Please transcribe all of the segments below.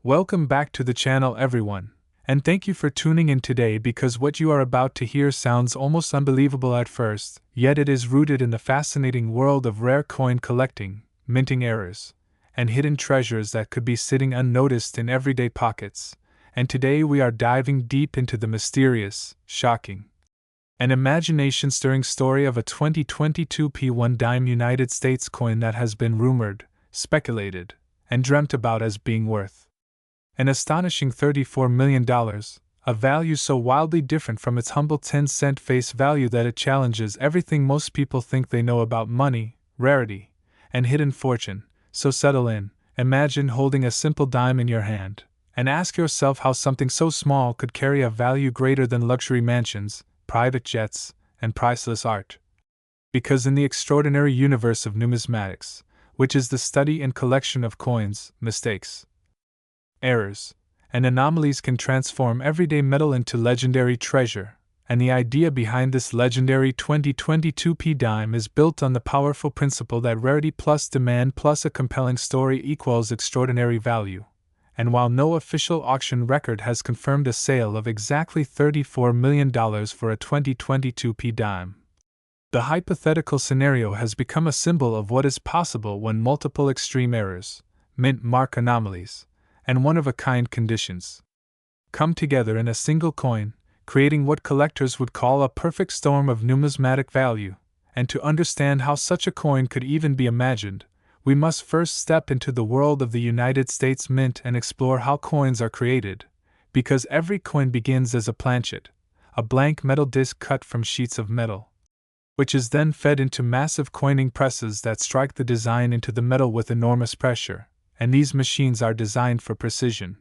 Welcome back to the channel, everyone, and thank you for tuning in today because what you are about to hear sounds almost unbelievable at first, yet it is rooted in the fascinating world of rare coin collecting, minting errors, and hidden treasures that could be sitting unnoticed in everyday pockets. And today we are diving deep into the mysterious, shocking, and imagination-stirring story of a 2022 P1 dime United States coin that has been rumored, speculated, and dreamt about as being worth an astonishing $34 million, a value so wildly different from its humble 10-cent face value that it challenges everything most people think they know about money, rarity, and hidden fortune. So settle in, imagine holding a simple dime in your hand, and ask yourself how something so small could carry a value greater than luxury mansions, private jets, and priceless art. Because in the extraordinary universe of numismatics, which is the study and collection of coins, mistakes, errors, and anomalies can transform everyday metal into legendary treasure, and the idea behind this legendary 2022 P dime is built on the powerful principle that rarity plus demand plus a compelling story equals extraordinary value. And while no official auction record has confirmed a sale of exactly $34 million for a 2022 P dime, the hypothetical scenario has become a symbol of what is possible when multiple extreme errors, mint mark anomalies, and one-of-a-kind conditions come together in a single coin, creating what collectors would call a perfect storm of numismatic value. And to understand how such a coin could even be imagined, we must first step into the world of the United States Mint and explore how coins are created, because every coin begins as a planchet, a blank metal disc cut from sheets of metal, which is then fed into massive coining presses that strike the design into the metal with enormous pressure. And these machines are designed for precision,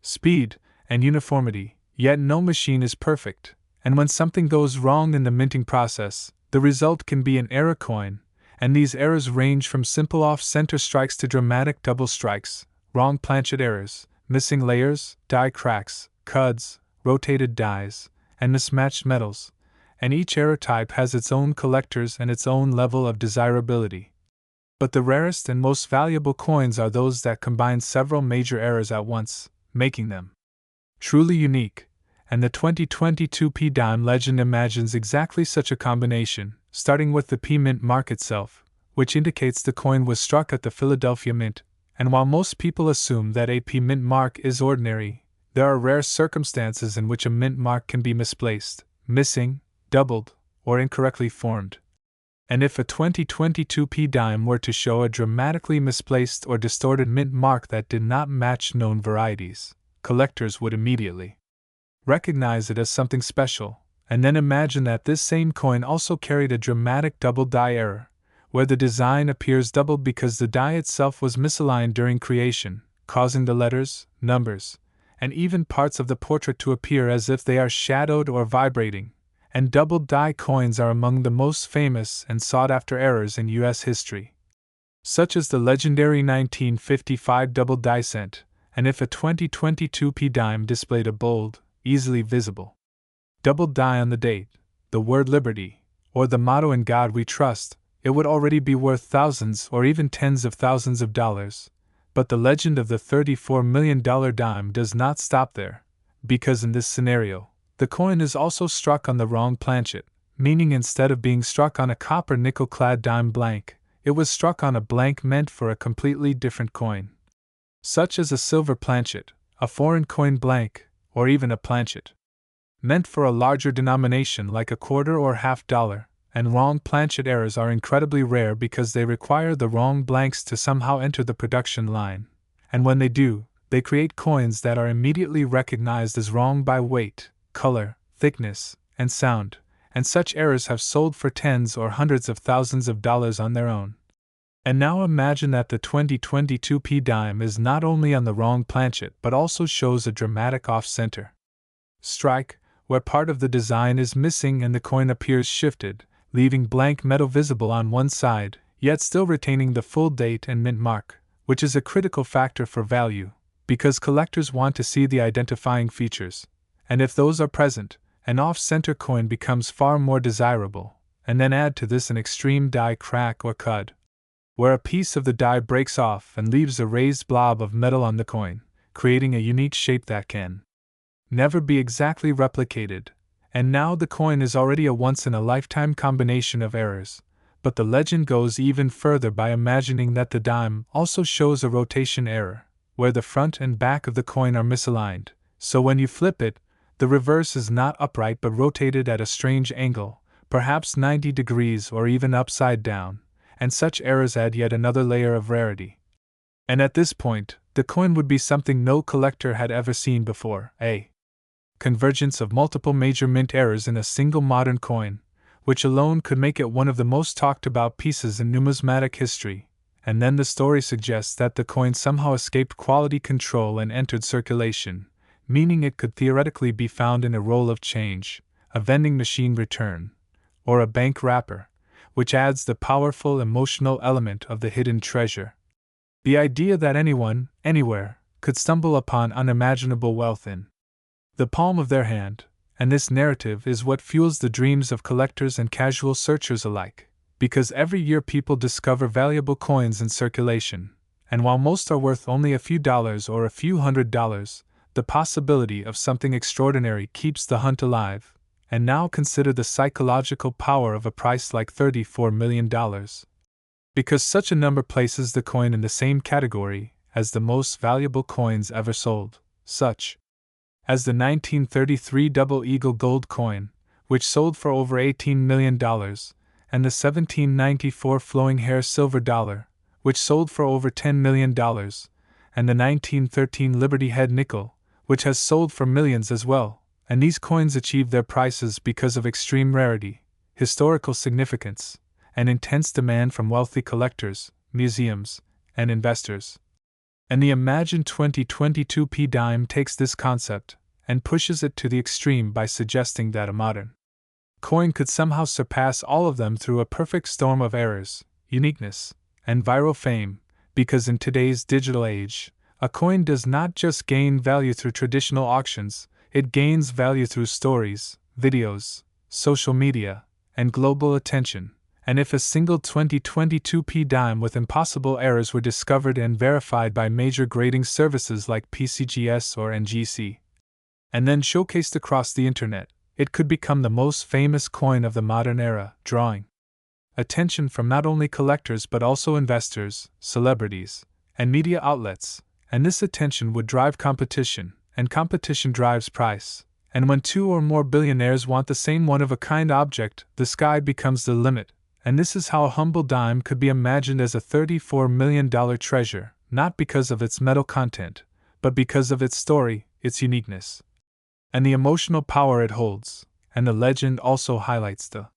speed, and uniformity, yet no machine is perfect, and when something goes wrong in the minting process, the result can be an error coin, and these errors range from simple off-center strikes to dramatic double strikes, wrong planchet errors, missing layers, die cracks, cuds, rotated dies, and mismatched metals, and each error type has its own collectors and its own level of desirability. But the rarest and most valuable coins are those that combine several major errors at once, making them truly unique, and the 2022 P dime legend imagines exactly such a combination, starting with the P mint mark itself, which indicates the coin was struck at the Philadelphia Mint. And while most people assume that a P mint mark is ordinary, there are rare circumstances in which a mint mark can be misplaced, missing, doubled, or incorrectly formed. And if a 2022 P dime were to show a dramatically misplaced or distorted mint mark that did not match known varieties, collectors would immediately recognize it as something special. And then imagine that this same coin also carried a dramatic double die error, where the design appears doubled because the die itself was misaligned during creation, causing the letters, numbers, and even parts of the portrait to appear as if they are shadowed or vibrating. And doubled die coins are among the most famous and sought-after errors in U.S. history, such as the legendary 1955 double die cent, and if a 2022 P dime displayed a bold, easily visible double die on the date, the word liberty, or the motto "In God We Trust," it would already be worth thousands or even tens of thousands of dollars. But the legend of the $34 million dime does not stop there, because in this scenario, the coin is also struck on the wrong planchet, meaning instead of being struck on a copper nickel-clad dime blank, it was struck on a blank meant for a completely different coin, such as a silver planchet, a foreign coin blank, or even a planchet meant for a larger denomination like a quarter or $half. And wrong planchet errors are incredibly rare because they require the wrong blanks to somehow enter the production line, and when they do, they create coins that are immediately recognized as wrong by weight, color, thickness, and sound, and such errors have sold for tens or hundreds of thousands of dollars on their own. And now imagine that the 2022 P dime is not only on the wrong planchet but also shows a dramatic off-center strike, where part of the design is missing and the coin appears shifted, leaving blank metal visible on one side, yet still retaining the full date and mint mark, which is a critical factor for value, because collectors want to see the identifying features. And if those are present, an off-center coin becomes far more desirable. And then add to this an extreme die crack or cud, where a piece of the die breaks off and leaves a raised blob of metal on the coin. creating a unique shape that can never be exactly replicated. And now the coin is already a once-in-a-lifetime combination of errors. But the legend goes even further by imagining that the dime also shows a rotation error, where the front and back of the coin are misaligned, so when you flip it, the reverse is not upright but rotated at a strange angle, perhaps 90 degrees or even upside down, and such errors add yet another layer of rarity. And at this point, the coin would be something no collector had ever seen before, a convergence of multiple major mint errors in a single modern coin, which alone could make it one of the most talked about pieces in numismatic history. And then the story suggests that the coin somehow escaped quality control and entered circulation, meaning it could theoretically be found in a roll of change, a vending machine return, or a bank wrapper, which adds the powerful emotional element of the hidden treasure. The idea that anyone, anywhere, could stumble upon unimaginable wealth in the palm of their hand, and this narrative is what fuels the dreams of collectors and casual searchers alike, because every year people discover valuable coins in circulation, and while most are worth only a few dollars or a few $100, the possibility of something extraordinary keeps the hunt alive. And now consider the psychological power of a price like $34 million. Because such a number places the coin in the same category as the most valuable coins ever sold, such as the 1933 Double Eagle gold coin, which sold for over $18 million, and the 1794 Flowing Hair silver dollar, which sold for over $10 million, and the 1913 Liberty Head nickel, which has sold for millions as well. And these coins achieve their prices because of extreme rarity, historical significance, and intense demand from wealthy collectors, museums, and investors. And the imagined 2022 P dime takes this concept and pushes it to the extreme by suggesting that a modern coin could somehow surpass all of them through a perfect storm of errors, uniqueness, and viral fame, because in today's digital age, a coin does not just gain value through traditional auctions, it gains value through stories, videos, social media, and global attention. And if a single 2022 P dime with impossible errors were discovered and verified by major grading services like PCGS or NGC, and then showcased across the internet, it could become the most famous coin of the modern era, drawing attention from not only collectors but also investors, celebrities, and media outlets. And this attention would drive competition, and competition drives price. And when two or more billionaires want the same one-of-a-kind object, the sky becomes the limit. And this is how a humble dime could be imagined as a $34 million treasure, not because of its metal content, but because of its story, its uniqueness, and the emotional power it holds. And the legend also highlights the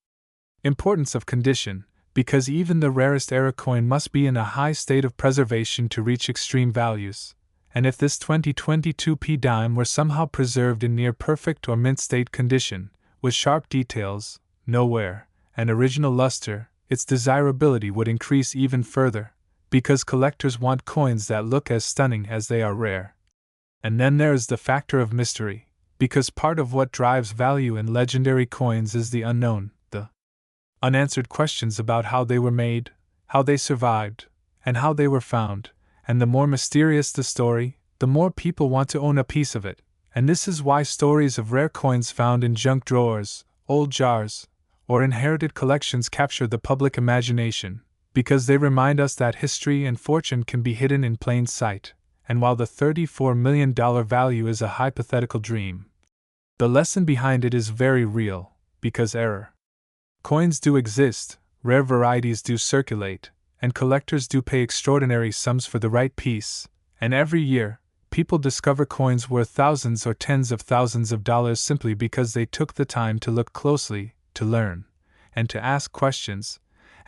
importance of condition, because even the rarest era coin must be in a high state of preservation to reach extreme values. And if this 2022 P dime were somehow preserved in near perfect or mint state condition, with sharp details, no wear, and original luster, its desirability would increase even further, because collectors want coins that look as stunning as they are rare. And then there is the factor of mystery, because part of what drives value in legendary coins is the unknown, the unanswered questions about how they were made, how they survived, and how they were found. And the more mysterious the story, the more people want to own a piece of it. And this is why stories of rare coins found in junk drawers, old jars, or inherited collections capture the public imagination, because they remind us that history and fortune can be hidden in plain sight. And while the $34 million value is a hypothetical dream, the lesson behind it is very real, because error coins do exist, rare varieties do circulate, and collectors do pay extraordinary sums for the right piece. And every year, people discover coins worth thousands or tens of thousands of dollars simply because they took the time to look closely, to learn, and to ask questions.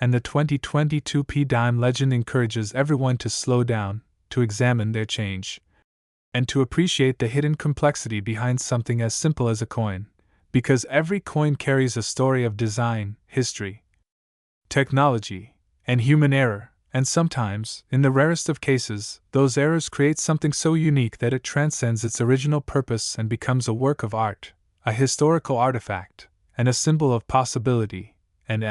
And the 2022 P dime legend encourages everyone to slow down, to examine their change, and to appreciate the hidden complexity behind something as simple as a coin, because every coin carries a story of design, history, technology, and human error. And sometimes, in the rarest of cases, those errors create something so unique that it transcends its original purpose and becomes a work of art, a historical artifact, and a symbol of possibility. And